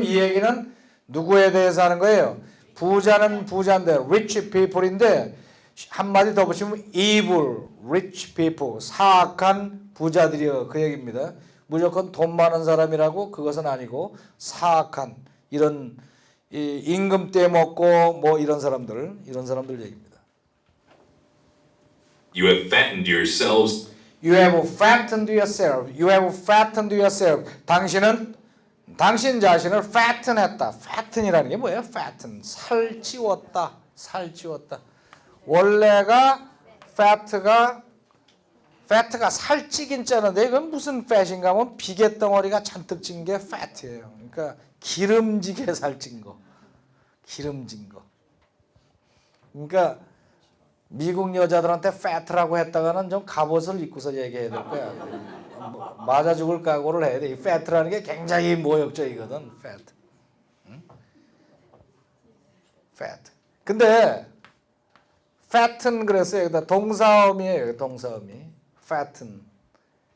이 얘기는 누구에 대해서 하는 거예요? 부자는 부자인데 rich people인데 한마디 더 붙이면 evil rich people, 사악한 부자들이요 그 얘기입니다. 무조건 돈 많은 사람이라고 그것은 아니고 사악한 이런 임금 떼먹고 뭐 이런 사람들 얘기입니다. You have fattened yourselves. You have fattened yourself. You have fattened yourself. 당신 자신을 fatten했다. fatten이라는 게 뭐예요? fatten. 살찌웠다. 살찌웠다. 원래가 fat가 살찌긴 짜는데 이건 무슨 fat인가 하면 비계 덩어리가 잔뜩 찐 게 fat예요. 그러니까 기름지게 살찐 거. 기름진 거. 그러니까 미국 여자들한테 fat라고 했다가는 좀 갑옷을 입고서 얘기해야 될 거야. 맞아 죽을 각오를 해야 돼. 이 fat라는 게 굉장히 모욕적이거든. fat. 응? fat. 근데 fatten 그랬어요. 여기다 동사음이에요. 동사음이. fatten.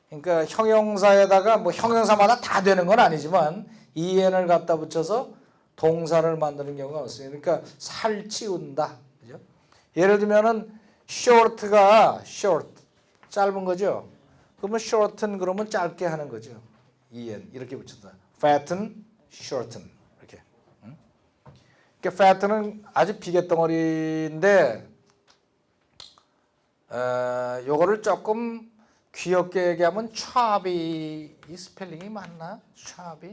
그러니까 형용사에다가 뭐 형용사마다 다 되는 건 아니지만 en을 갖다 붙여서 동사를 만드는 경우가 있어요. 그러니까 살찌운다. 그죠? 예를 들면은 short가 short 짧은 거죠. 그러면 shorten 그러면 짧게 하는 거죠. en 이렇게 붙였다. fatten, shorten 이렇게. 응? 그러니까 fatten은 아주 비계덩어리인데 요거를 조금 귀엽게 얘기하면 chubby 이 스펠링이 맞나? chubby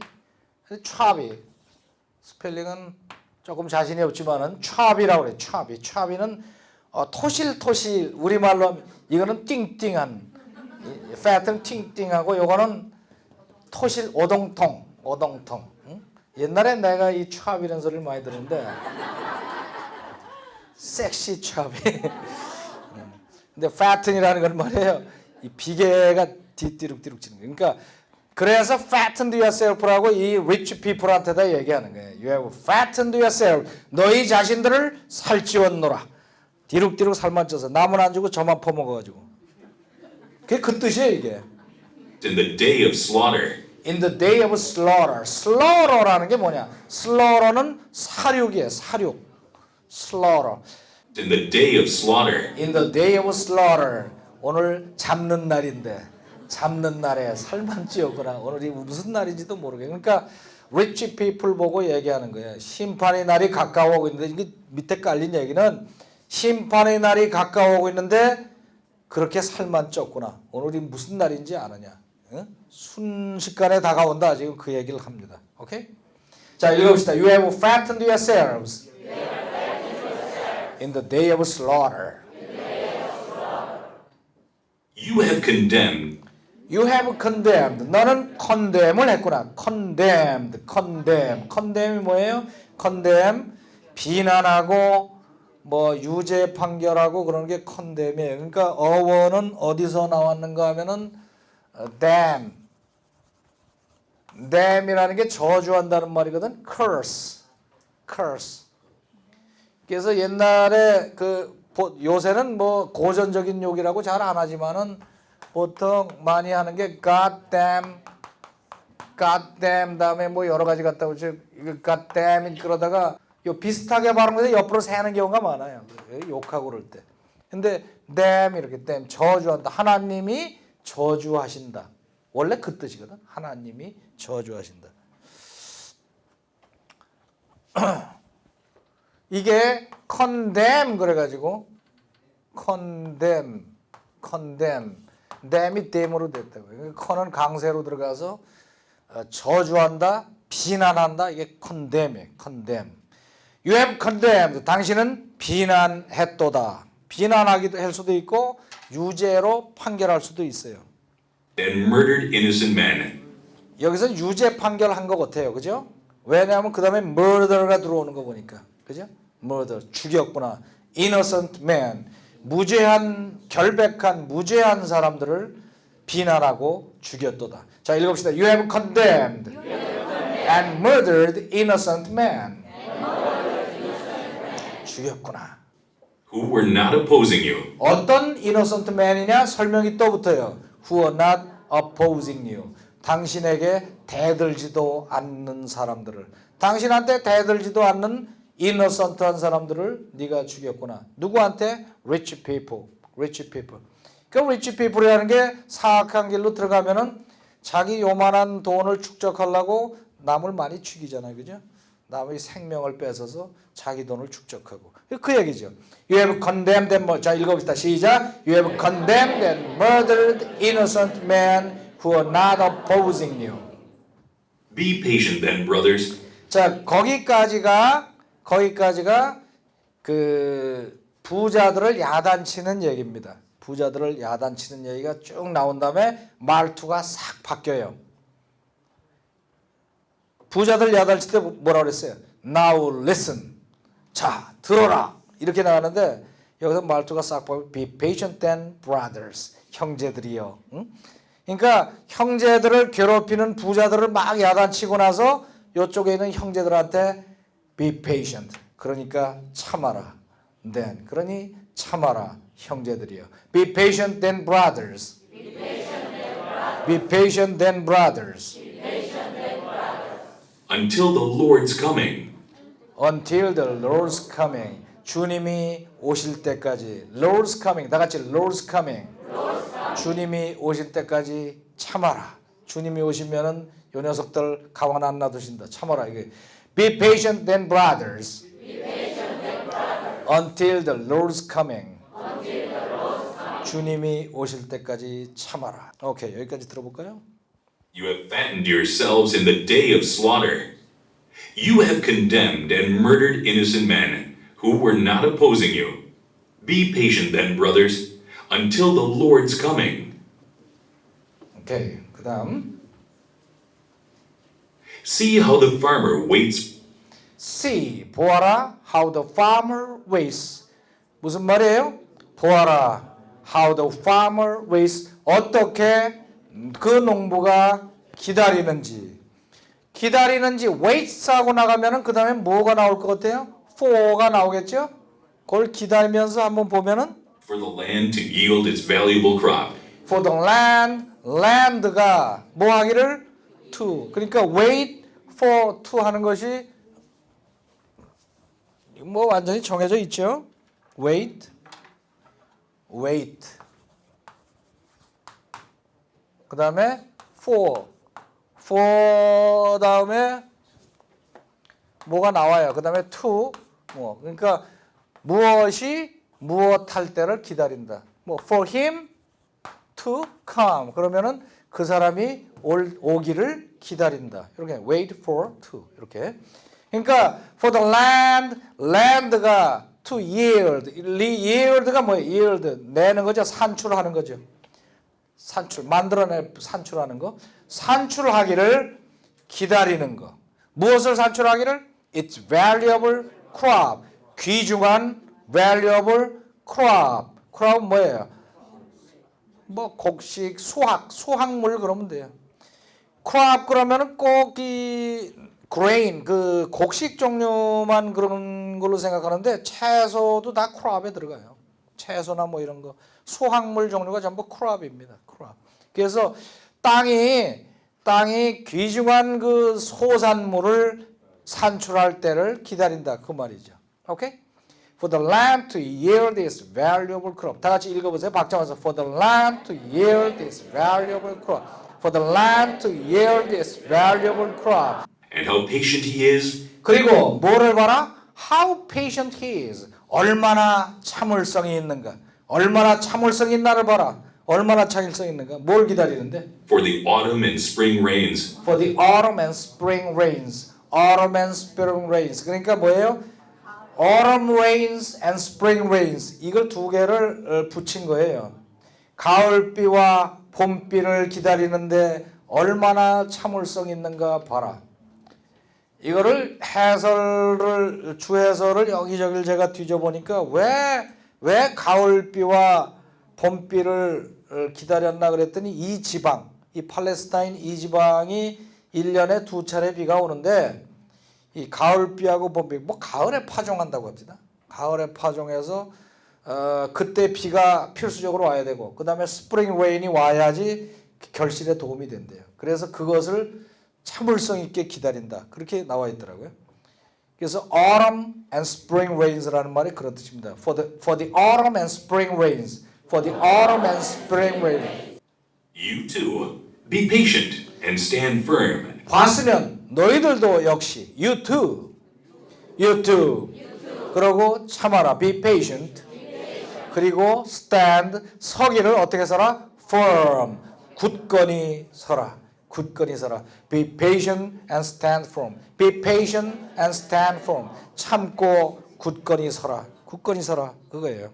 스펠링은 조금 자신이 없지만은 chubby라고 그래. chubby는 토실토실 우리말로 하면 이거는 띵띵한 fat는 띵띵하고 요거는 토실 오동통. 응? 옛날에 내가 이 chubby라는 소리를 많이 들었는데 섹시 chubby. 근데 fatten이라는 건 말이에요. 이 비계가 뒤띠룩뒤룩 찌는 거예요. 그러니까 그래서 fattened yourself라고 이 rich people한테다 얘기하는 거예요. You have fattened yourself. 너희 자신들을 살찌웠노라. 뒤룩뒤룩 살만 쪄서 남은 안 주고 저만 퍼먹어가지고. 그게 그 뜻이에요 이게. In the day of slaughter. In the day of slaughter. slaughte라는 게 뭐냐? slaughte는 사륙이에요. 사륙. slaughter. In the day of slaughter. In the day of slaughter. 오늘 잡는 날인데 잡는 날에 살만 찌었구나. 오늘이 무슨 날인지도 모르게. 그러니까 rich people 보고 얘기하는 거예요. 심판의 날이 가까워오고 있는데 이게 밑에 깔린 얘기는 심판의 날이 가까워오고 있는데 그렇게 살만 쪘구나. 오늘이 무슨 날인지 아느냐. 응? 순식간에 다가온다. 지금 그 얘기를 합니다. 오케이? 자 읽어봅시다. You have fattened yourselves in the day of slaughter. You have condemned. You have condemned. 너는 condemn을 했구나. condemned. condemn이 뭐예요? condemn 비난하고 뭐 유죄 판결하고 그런 게 condemn이에요. 그러니까 어원은 어디서 나왔는가 하면은 damn. damn이라는 게 저주한다는 말이거든. curse. 그래서 옛날에 요새는 뭐 고전적인 욕이라고 잘 안 하지만은 보통 많이 하는 게 goddamn 다음에 뭐 여러 가지 갖다 붙여 goddamn 그러다가 요 비슷하게 발음해서 옆으로 새는 경우가 많아요. 욕하고 그럴 때. 근데 damn 이렇게 damn 저주한다. 하나님이 저주하신다. 원래 그 뜻이거든. 하나님이 저주하신다. 이게 condemn 그래가지고 condemn damn이 dam으로 됐다고요. con은 강세로 들어가서 저주한다, 비난한다. 이게 condemn이에요. condemn. You have condemned. 당신은 비난했도다. 비난하기도 할 수도 있고 유죄로 판결할 수도 있어요. And murdered innocent men. 여기서 유죄 판결한 것 같아요. 그죠? 왜냐하면 그 다음에 murder가 들어오는 거 보니까. 그죠? murder, 죽였구나. innocent man, 무죄한, 결백한, 무죄한 사람들을 비난하고 죽였도다. 자, 읽읍시다. You have condemned and murdered innocent men. 죽였구나. Who were not opposing you. 어떤 innocent man이냐? 설명이 또 붙어요. Who are not opposing you. 당신에게 대들지도 않는 사람들을, 당신한테 대들지도 않는 이너선트한 사람들을 네가 죽였구나. 누구한테? rich people. rich people. 그 rich people이라는 게 사악한 길로 들어가면은 자기 요만한 돈을 축적하려고 남을 많이 죽이잖아요. 그죠? 남의 생명을 뺏어서 자기 돈을 축적하고. 그 얘기죠. You have condemned them. 자, 읽어봅시다. 시작. You have condemned and murdered innocent men who are not opposing you. Be patient then, brothers. 자, 거기까지가 그 부자들을 야단치는 얘기입니다. 부자들을 야단치는 얘기가 쭉 나온 다음에 말투가 싹 바뀌어요. 부자들 야단칠 때 뭐라 그랬어요? Now listen. 자, 들어라. 이렇게 나가는데 여기서 말투가 싹 바뀌고 Be patient then, brothers. 형제들이요. 응? 그러니까 형제들을 괴롭히는 부자들을 막 야단치고 나서 이쪽에 있는 형제들한테 Be patient. 그러니까 참아라. Then. 그러니 참아라. 형제들이요. Be patient then, brothers. Be patient then, brothers. Be patient then, brothers. Until the Lord's coming. Until the Lord's coming. 주님이 오실 때까지. Lord's coming. 다 같이 Lord's coming. 주님이 오실 때까지 참아라. 주님이 오시면은 요 녀석들 가만 안 놔두신다. 참아라. 이게 Be patient then, brothers. Until the Lord's coming. 주님이 오실 때까지 참아라. 오케이, 여기까지 들어볼까요? You have fattened yourselves in the day of slaughter. You have condemned and murdered innocent men who were not opposing you. Be patient then, brothers, until the Lord's coming. 오케이, 그 다음 See how the farmer waits. See, 보아라, how the farmer waits. 무슨 말이에요? 보아라, how the farmer waits. 어떻게 그 농부가 기다리는지. waits 하고 나가면은 그 다음에 뭐가 나올 것 같아요? for가 나오겠죠? 그걸 기다리면서 한번 보면은 For the land to yield its valuable crop. for the land가 뭐 하기를 to. 그러니까 wait for to 하는 것이 뭐 완전히 정해져 있죠. wait. 그 다음에 for 다음에 뭐가 나와요. 그 다음에 to 뭐 그러니까 무엇이 무엇 할 때를 기다린다. 뭐 for him to come 그러면은 그 사람이 오기를 기다린다. 이렇게 wait for to 이렇게. 그러니까 for the land가 to yield. yield가 뭐예요? yield 내는 거죠. 산출하는 거죠. 산출하는 거. 산출하기를 기다리는 거. 무엇을 산출하기를? It's valuable crop. 귀중한 valuable crop. crop 뭐예요? 뭐 곡식, 수확물 그러면 돼요. crop 그러면은 꼭 이 grain 그 곡식 종류만 그런 걸로 생각하는데 채소도 다 crop에 들어가요. 채소나 뭐 이런 거 수확물 종류가 전부 crop입니다. crop. 그래서 땅이 귀중한 그 소산물을 산출할 때를 기다린다 그 말이죠. 오케이? For the land to yield its valuable crop. 다 같이 읽어보세요. 박자 맞춰서 For the land to yield its valuable crop. For the land to yield its valuable crop. And how patient he is. 그리고 뭐를 봐라? How patient he is. 얼마나 참을성이 있는가. 얼마나 참을성이 있나를 봐라. 얼마나 참을성이 있는가. 뭘 기다리는데? For the autumn and spring rains. For the autumn and spring rains. Autumn and spring rains. 그러니까 뭐예요? Autumn rains and spring rains. 이걸 두 개를 붙인 거예요. 가을비와 봄비를 기다리는데 얼마나 참을성 있는가 봐라. 이거를 주해설을 여기저기를 제가 뒤져보니까 왜 가을비와 봄비를 기다렸나 그랬더니 이 지방, 이 팔레스타인 이 지방이 1년에 2차례 비가 오는데 이 가을비하고 봄비, 뭐 가을에 파종한다고 합니다. 가을에 파종해서 그때 비가 필수적으로 와야 되고 그 다음에 스프링 레인이 와야지 결실에 도움이 된대요. 그래서 그것을 참을성 있게 기다린다. 그렇게 나와 있더라고요. 그래서 autumn and spring rains라는 말이 그런 뜻입니다. For the autumn and spring rains. For the autumn and spring rains. You too, be patient and stand firm. 봤으면 너희들도 역시 you too. You too. 그러고 참아라. Be patient. 그리고 stand. 서기를 어떻게 서라? Firm. 굳건히 서라. 굳건히 서라. Be patient and stand firm. Be patient and stand firm. 참고 굳건히 서라. 굳건히 서라. 그거예요.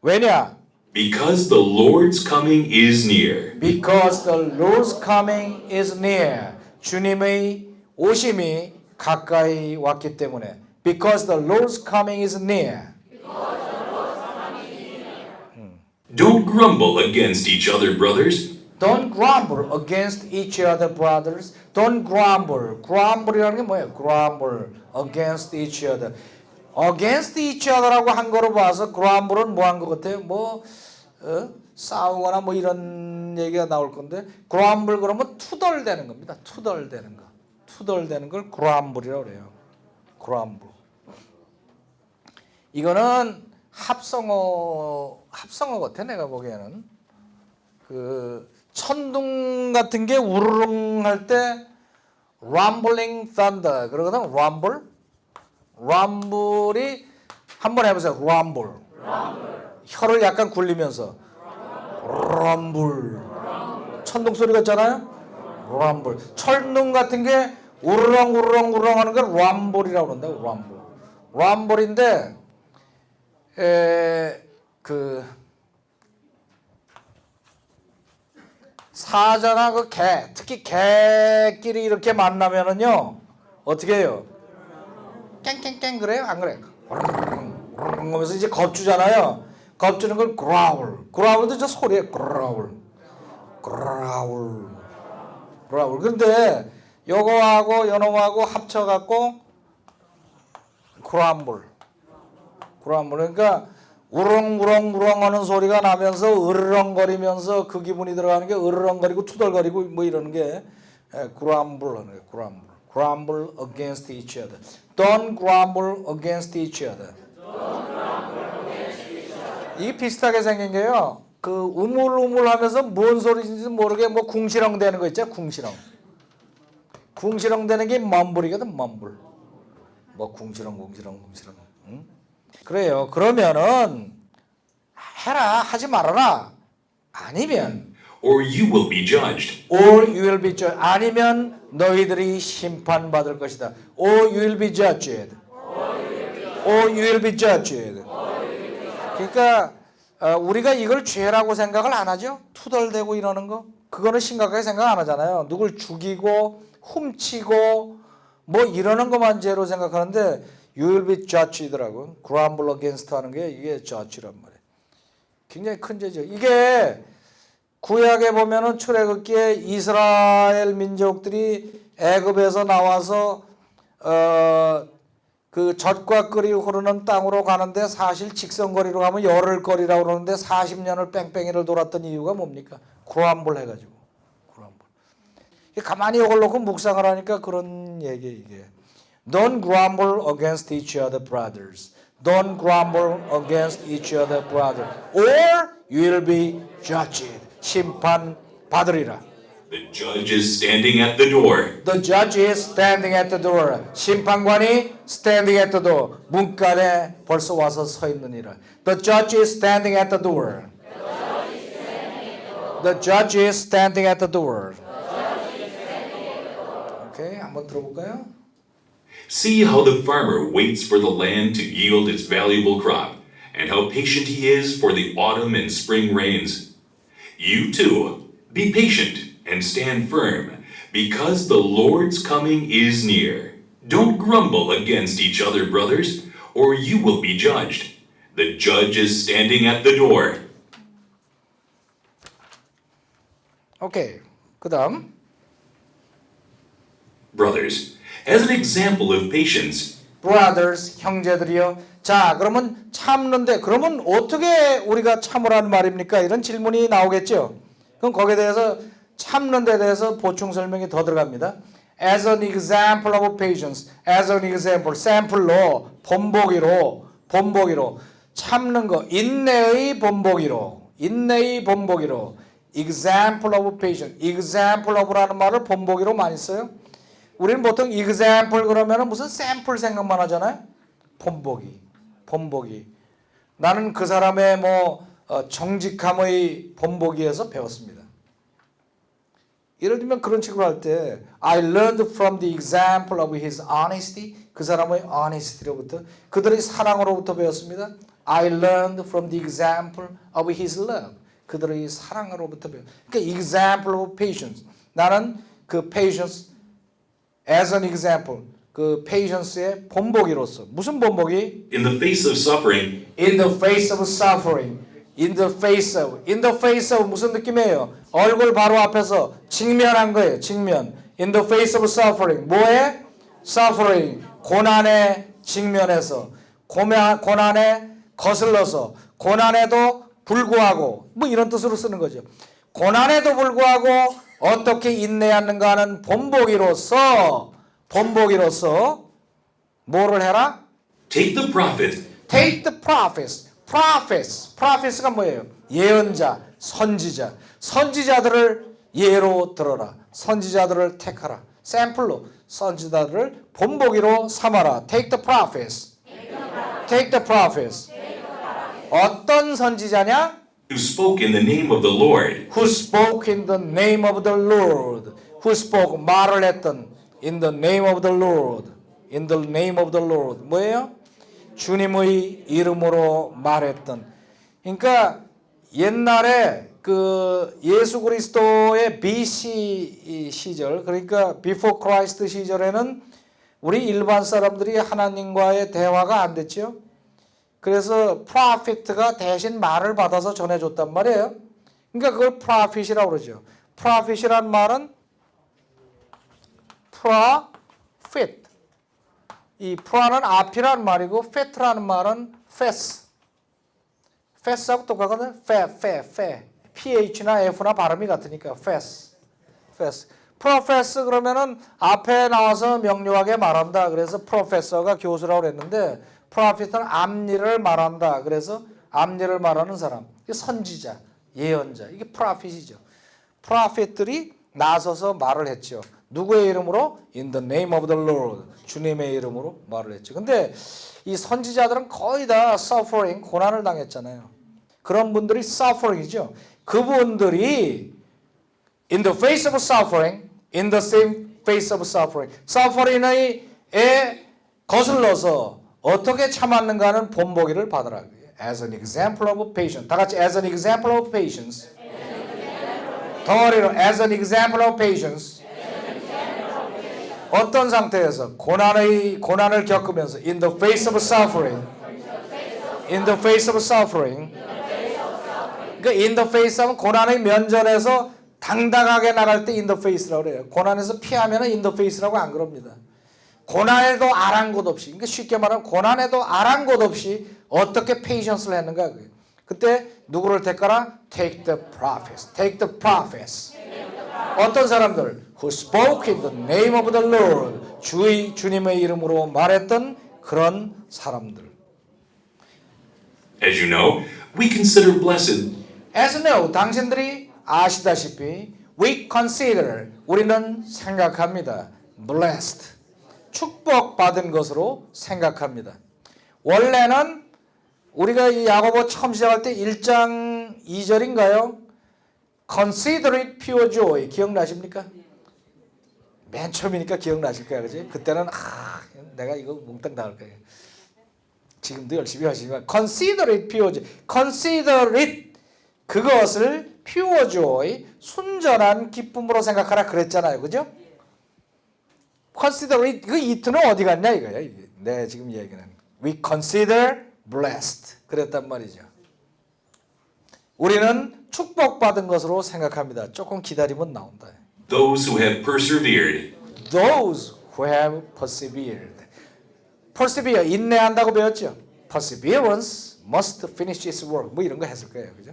왜냐? Because the Lord's coming is near. Because the Lord's coming is near. 주님의 오심이 가까이 왔기 때문에. Because the Lord's coming is near. Don't grumble against each other, brothers. Don't grumble against each other, brothers. Don't grumble. Grumble이라는 게 뭐예요? Grumble against each other. Against each other라고 한 거로 봐서 grumble은 뭐 한 것 같아요? 싸우거나 뭐 이런 얘기가 나올 건데 grumble 그러면 투덜대는 겁니다. 투덜대는 거. 투덜대는 걸 grumble이라고 그래요. grumble. 이거는 합성어 같아 내가 보기에는. 천둥 같은 게 우르릉 할 때 rumbling thunder 그러거든. rumble이 한번 해보세요. rumble. 혀를 약간 굴리면서 rumble. 천둥 소리 같잖아요. rumble. 철둥 같은 게 우르렁 하는 걸 rumble이라고 그런다. rumble인데 사자나 그 개, 특히 개끼리 이렇게 만나면은요 어떻게 해요? 깽깽깽 그래요? 안 그래? 하면서 이제 겁주잖아요. 겁주는 걸 growl도 저 소리에 growl. 근데 요거하고 요놈하고 합쳐갖고 grumble. 그러니까 우렁우렁 하는 소리가 나면서 으르렁거리면서 그 기분이 들어가는 게 으르렁거리고 투덜거리고 뭐 이러는 게 grumble 하는 거예요. grumble against each other. Don't grumble against each other. 이게 비슷하게 생긴 게요. 그 우물우물하면서 뭔 소리인지 모르게 뭐 궁시렁 되는 거 있죠. 궁시렁 되는 게 mumble이거든. mumble. 뭐 궁시렁. 응? 그래요. 그러면은 해라 하지 말아라. 아니면 Or you will be judged. or you will be judged. 아니면 너희들이 심판받을 것이다. or you will be judged. or you will be judged. 그러니까 우리가 이걸 죄라고 생각을 안 하죠. 투덜대고 이러는 거. 그거는 심각하게 생각 안 하잖아요. 누굴 죽이고 훔치고 뭐 이러는 것만 죄로 생각하는데 you will be judged라고. grumble against 하는 게 이게 judge란 말이에요. 굉장히 큰 죄죠. 이게 구약에 보면은 출애굽기에 이스라엘 민족들이 애굽에서 나와서 그 젖과 꿀이 흐르는 땅으로 가는데 사실 직선거리로 가면 열흘거리라고 그러는데 40년을 뺑뺑이를 돌았던 이유가 뭡니까? grumble 해가지고. grumble. 가만히 이걸 놓고 묵상을 하니까 그런 얘기 이게. Don't grumble against each other, brothers. Don't grumble against each other, brothers. Or you will be judged. 심판 받으리라. The judge is standing at the door. The judge is standing at the door. 심판관이 standing at the door. 문간에 벌써 와서 서 있느니라. The judge is standing at the door. The judge is standing at the door. 오케이, 한번 들어볼까요? See how the farmer waits for the land to yield its valuable crop, and how patient he is for the autumn and spring rains. You too, be patient and stand firm, because the Lord's coming is near. Don't grumble against each other, brothers, or you will be judged. The judge is standing at the door. 오케이, 그다음. Brothers, as an example of patience, brothers, 형제들이요. 자, 그러면 참는데 그러면 어떻게 우리가 참으라는 말입니까? 이런 질문이 나오겠죠. 그럼 거기에 대해서 참는 데 대해서 보충 설명이 더 들어갑니다. As an example of patience, as an example, 샘플로, 본보기로 참는 거, 인내의 본보기로, example of patience, example of라는 말을 본보기로 많이 써요. 우리는 보통 example 그러면 무슨 샘플 생각만 하잖아요. 본보기. 나는 그 사람의 정직함의 본보기에서 배웠습니다. 예를 들면 그런 식으로 할 때 I learned from the example of his honesty. 그 사람의 honesty로부터 그들의 사랑으로부터 배웠습니다. I learned from the example of his love. 그들의 사랑으로부터 배웠습니다. 그러니까 example of patience. 나는 그 patience as an example. 그 patience의 본보기로서. 무슨 본보기? In the face of suffering, In the face of suffering. In the face of 무슨 느낌이에요? 얼굴 바로 앞에서 직면한 거예요. 직면. In the face of suffering. 뭐에? Suffering. 고난에 직면해서. 고난에 거슬러서. 고난에도 불구하고. 이런 뜻으로 쓰는 거죠. 고난에도 불구하고 어떻게 인내하는가 하는 본보기로서 뭐를 해라? take the prophet Take the prophets가 뭐예요? 예언자, 선지자. 선지자들을 예로 들어라. 선지자들을 택하라. 샘플로 선지자들을 본보기로 삼아라. Take the prophets. 어떤 선지자냐? who spoke in the name of the Lord. Who spoke in the name of the Lord. Who spoke 말을 했던 in the name of the Lord. In the name of the Lord. 뭐예요? 주님의 이름으로 말했던. 그러니까 옛날에 그 예수 그리스도의 BC 시절, 그러니까 Before Christ 시절에는 우리 일반 사람들이 하나님과의 대화가 안 됐죠. 그래서 프로핏가 대신 말을 받아서 전해줬단 말이에요. 그러니까 그걸 프로핏이라고 그러죠. 프로핏이란 말은 프로핏. 이 프로는 앞이라는 말이고 fit라는 말은 fess. fess하고 똑같거든. fe. ph나 f나 발음이 같으니까 fess. profess 그러면은 앞에 나와서 명료하게 말한다. 그래서 professor가 교수라고 그랬는데 prophet은 앞일을 말한다. 그래서 앞일을 말하는 사람. 선지자, 예언자. 이게 prophet이죠. prophet들이 나서서 말을 했죠. 누구의 이름으로? In the name of the Lord. 주님의 이름으로 말을 했죠. 근데 이 선지자들은 거의 다 suffering, 고난을 당했잖아요. 그런 분들이 suffering이죠. 그분들이 in the face of suffering, in the same face of suffering, suffering에 거슬러서 어떻게 참았는가 하는 본보기를 받으라. As an example of patience. 다 같이 as an example of patience. 덩어리로 as an example of patience. 어떤 상태에서 고난을 겪으면서 in the face of suffering. In the face of suffering. 그러니까 in the face 하면 고난의 면전에서 당당하게 나갈 때 in the face라고 그래요. 고난에서 피하면 in the face라고 안 그럽니다. 고난에도 아랑곳 없이, 그러니까 쉽게 말하면 고난에도 아랑곳 없이 어떻게 페이션스를 했는가. 그때 누구를 택하라? Take the prophets. 어떤 사람들? Who spoke in the name of the Lord. 주님의 이름으로 말했던 그런 사람들. As you know, we consider blessed As you know, 당신들이 아시다시피 we consider, 우리는 생각합니다. blessed, 축복받은 것으로 생각합니다. 원래는 우리가 이 야고보 처음 시작할 때 1장 2절인가요? Consider it pure joy. 기억나십니까? 맨 처음이니까 기억나실 거야, 그지? 그때는 내가 이거 몽땅 당할 거예요. 지금도 열심히 하시지만 Consider it pure joy. Consider it, 그것을 pure joy, 순전한 기쁨으로 생각하라 그랬잖아요, 그죠? Consider it, 그 it는 어디 갔냐 이거야. 네, 지금 얘기는 We consider blessed 그랬단 말이죠. 우리는 축복받은 것으로 생각합니다. 조금 기다리면 나온다. those who have persevered. Those who have persevered. persevere, 인내한다고 배웠죠. Perseverance must finish its work. 뭐 이런 거 했을 거예요, 그죠?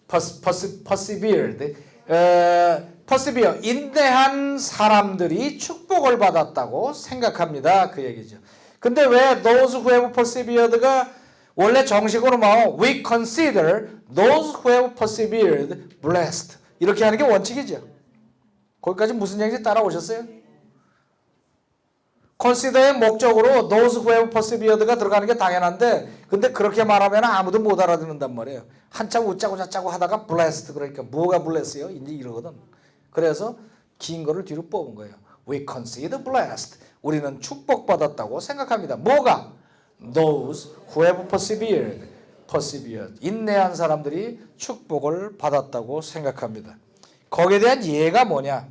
persevered. persevere, 인내한 사람들이 축복을 받았다고 생각합니다. 그 얘기죠. 근데 왜 those who have persevered가 원래 정식으로 뭐 we consider those who have persevered blessed 이렇게 하는 게 원칙이죠. 거기까지 무슨 얘기인지 따라오셨어요? consider의 목적으로 those who have persevered가 들어가는 게 당연한데 근데 그렇게 말하면 아무도 못 알아듣는단 말이에요. 한참 웃자고 자자고 하다가 blessed 그러니까 뭐가 bless요? 이제 이러거든. 그래서 긴 거를 뒤로 뽑은 거예요. We consider blessed. 우리는 축복받았다고 생각합니다. 뭐가? Those who have persevered. 인내한 사람들이 축복을 받았다고 생각합니다. 거기에 대한 예가 뭐냐?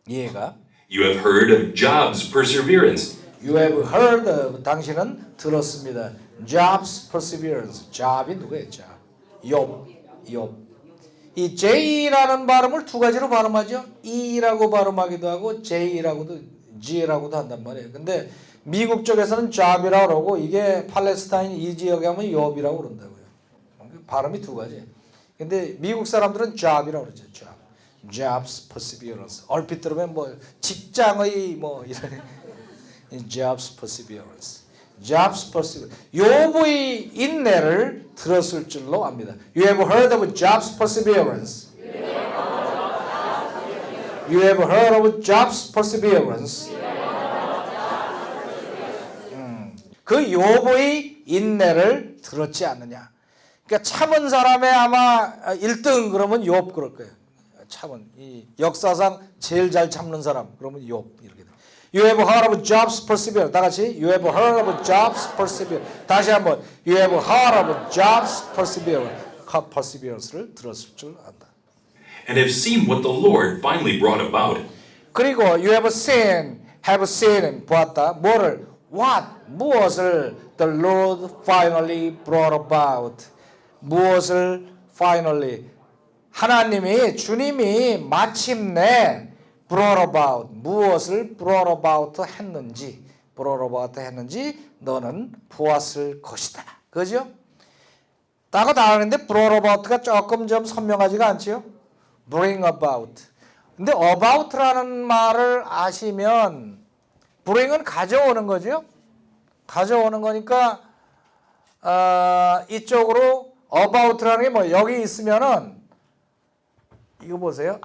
예가 You have heard of Job's perseverance. You have heard of 당신은 들었습니다. Job's perseverance. Job이 누구예요? Job. 욥. 이 J라는 발음을 두 가지로 발음하죠. E라고 발음하기도 하고 J라고도 G라고도 한단 말이에요. 근데 미국 쪽에서는 Job이라고 그러고 이게 팔레스타인 이 지역에 하면 욥이라고 그런다고요. 발음이 두 가지. 근데 미국 사람들은 Job이라고 그러죠. Job. Job's perseverance. 얼핏 들으면 뭐 직장의 뭐 이런 Job's perseverance. Job's perseverance. 욥의 인내를 들었을 줄로 압니다. You have heard of Job's perseverance. You have heard of Job's perseverance. 그 욥의 인내를 들었지 않느냐. 그러니까 참은 사람의 아마 1등 그러면 욥 그럴 거예요. 참은 이 역사상 제일 잘 참는 사람 그러면 욥 이렇게 돼. You have heard of Job's perseverance. 다 같이 You have heard of Job's perseverance. 다시 한번 You have heard of Job's perseverance를 들었을 줄 안다. And have seen what the Lord finally brought about. 그리고 You have seen 보았다. 뭐를? What? 무엇을 the Lord finally brought about. 무엇을 finally 하나님이 주님이 마침내 brought about 무엇을 brought about 했는지 너는 보았을 것이다. 그죠? 따가 다 하는데 brought about가 조금 좀 선명하지가 않지요? bring about. 근데 about라는 말을 아시면 bring은 가져오는 거죠. 가져오는 거니까 이쪽으로 about라는 게 뭐 여기 있으면은 이거 보세요.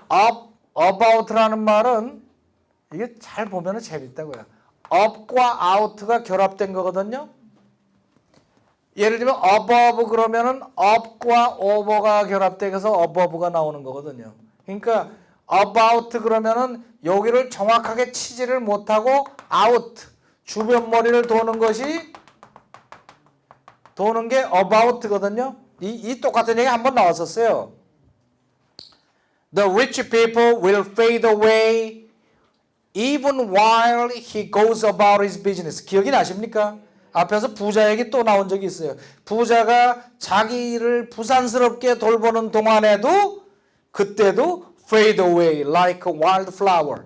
about라는 말은 이게 잘 보면은 재밌다고요. up과 out가 결합된 거거든요. 예를 들면 above 그러면은 up과 over가 결합돼서 above가 나오는 거거든요. 그러니까 about 그러면은 여기를 정확하게 치지를 못하고 out 주변 머리를 도는 게 about거든요. 이 똑같은 얘기 한번 나왔었어요. The rich people will fade away even while he goes about his business. 기억이 나십니까? 앞에서 부자 얘기 또 나온 적이 있어요. 부자가 자기 일을 부산스럽게 돌보는 동안에도 그때도 fade away like a wildflower.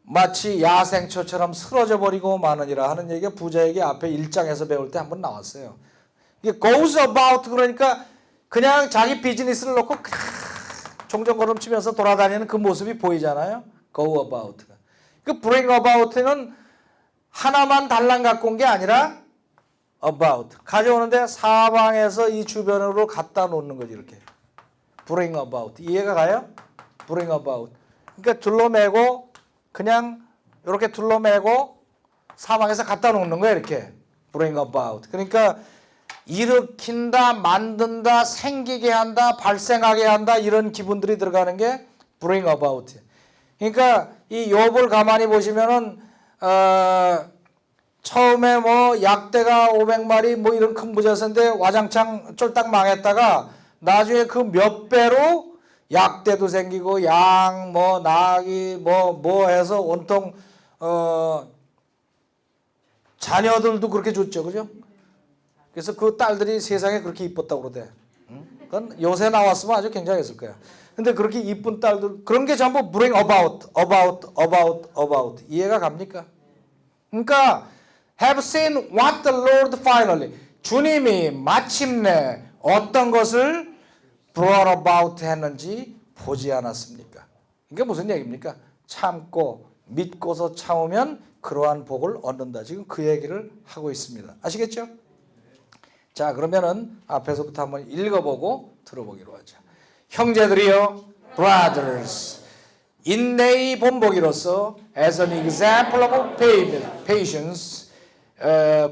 마치 야생초처럼 쓰러져 버리고 마느니라 하는 얘기가 부자 얘기 앞에 1장에서 배울 때 한번 나왔어요. 이게 goes about 그러니까 그냥 자기 비즈니스를 놓고 종종 걸음치면서 돌아다니는 그 모습이 보이잖아요. Go about가. 그 bring about는 하나만 달랑 갖고 온 게 아니라 about. 가져오는데 사방에서 이 주변으로 갖다 놓는 거지 이렇게. bring about. 이해가 가요? bring about. 그러니까 둘러매고 그냥 이렇게 둘러매고 사방에서 갖다 놓는 거야 이렇게. bring about. 그러니까 일으킨다, 만든다, 생기게 한다, 발생하게 한다 이런 기분들이 들어가는 게 bring about. 그러니까 이 욥을 가만히 보시면은 처음에 뭐 약대가 500마리 뭐 이런 큰 부자였는데 와장창 쫄딱 망했다가 나중에 그 몇 배로 약대도 생기고 양 뭐 나귀 뭐 해서 온통 자녀들도 그렇게 줬죠, 그죠? 그래서 그 딸들이 세상에 그렇게 이뻤다고 그러대. 그건 요새 나왔으면 아주 굉장했을 거야. 근데 그렇게 이쁜 딸들 그런 게 전부 bring about. 이해가 갑니까? 그러니까 have seen what the Lord finally. 주님이 마침내 어떤 것을 brought about 했는지 보지 않았습니까? 이게 무슨 얘기입니까? 참고 믿고서 참으면 그러한 복을 얻는다. 지금 그 얘기를 하고 있습니다. 아시겠죠? 자, 그러면은 앞에서부터 한번 읽어보고 들어보기로 하죠. 형제들이여, brothers, 인내의 본보기로서 as an example of patience,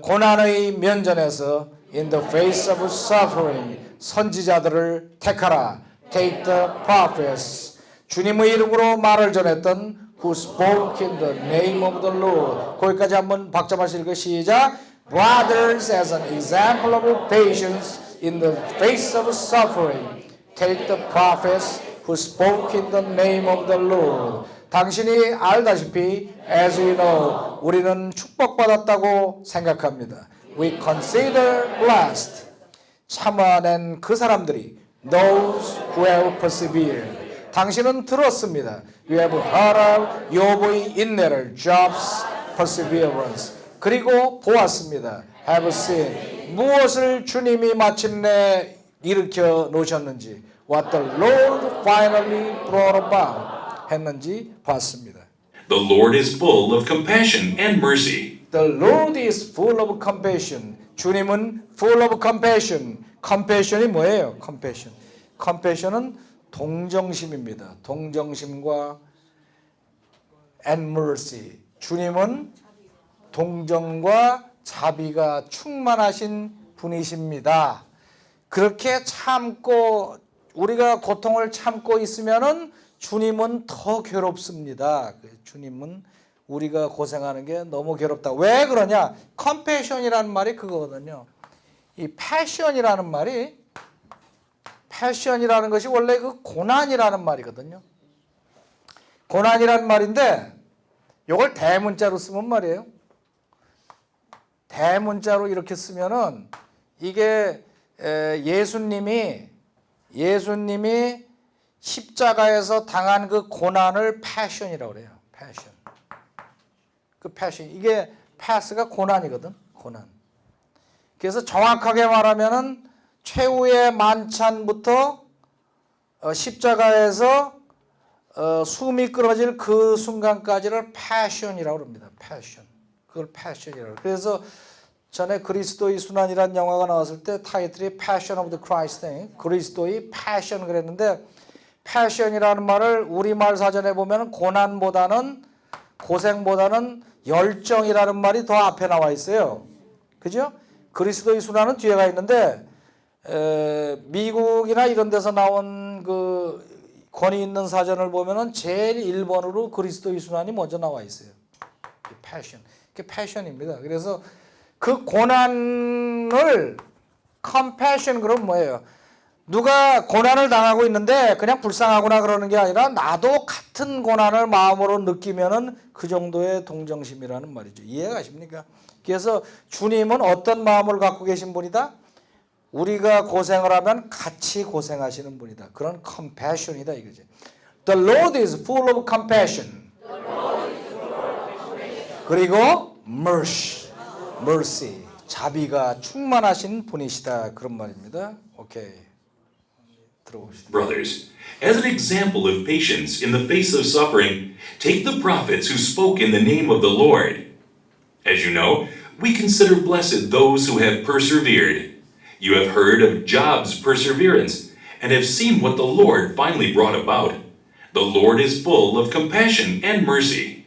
고난의 면전에서 in the face of suffering, 선지자들을 택하라. Take the prophets, 주님의 이름으로 말을 전했던 who spoke in the name of the Lord. 거기까지 한번 박자 마시 읽어 시작. Brothers, as an example of patience in the face of suffering, take the prophets who spoke in the name of the Lord. 당신이 알다시피, as we know, 우리는 축복받았다고 생각합니다. We consider blessed. 참아낸 그 사람들이, those who have persevered. 당신은 들었습니다. You have heard of 욥의 인내를, Job's perseverance. 그리고 보았습니다. Have seen. 무엇을 주님이 마침내 일으켜 놓으셨는지, what the Lord finally brought about 했는지 봤습니다. The Lord is full of compassion and mercy. The Lord is full of compassion. 주님은 full of compassion. compassion이 뭐예요? compassion. compassion은 동정심입니다. 동정심과 and mercy. 주님은 동정과 자비가 충만하신 분이십니다. 그렇게 참고 우리가 고통을 참고 있으면은 주님은 더 괴롭습니다. 주님은 우리가 고생하는 게 너무 괴롭다. 왜 그러냐? 컴패션이라는 말이 그거거든요. 이 패션이라는 말이 패션이라는 것이 원래 그 고난이라는 말이거든요. 고난이라는 말인데 이걸 대문자로 쓰면 말이에요. 대문자로 이렇게 쓰면은 이게 예수님이 십자가에서 당한 그 고난을 패션이라고 그래요. 패션. 그 패션. 이게 패스가 고난이거든. 고난. 그래서 정확하게 말하면은 최후의 만찬부터 십자가에서 숨이 끊어질 그 순간까지를 패션이라고 합니다. 패션. 그걸 패션이라고. 그래서 전에 그리스도의 순환이라는 영화가 나왔을 때 타이틀이 Passion of the Christ, 그리스도의 패션 그랬는데 패션이라는 말을 우리말 사전에 보면 고난보다는 고생보다는 열정이라는 말이 더 앞에 나와 있어요. 그죠? 그리스도의 순환은 뒤에가 있는데 미국이나 이런 데서 나온 그 권위 있는 사전을 보면은 제일 1번으로 그리스도의 순환이 먼저 나와 있어요. 패션. 그게 패션입니다. 그래서 그 고난을 compassion 그럼 뭐예요? 누가 고난을 당하고 있는데 그냥 불쌍하구나 그러는 게 아니라 나도 같은 고난을 마음으로 느끼면은 그 정도의 동정심이라는 말이죠. 이해가십니까? 그래서 주님은 어떤 마음을 갖고 계신 분이다? 우리가 고생을 하면 같이 고생하시는 분이다. 그런 compassion이다 이거지. The Lord is full of compassion. 그리고 mercy, 자비가 충만하신 분이시다. 그런 말입니다. 오케이. 들어봅시다. Brothers, as an example of patience in the face of suffering, take the prophets who spoke in the name of the Lord. As you know, we consider blessed those who have persevered. You have heard of Job's perseverance and have seen what the Lord finally brought about. The Lord is full of compassion and mercy.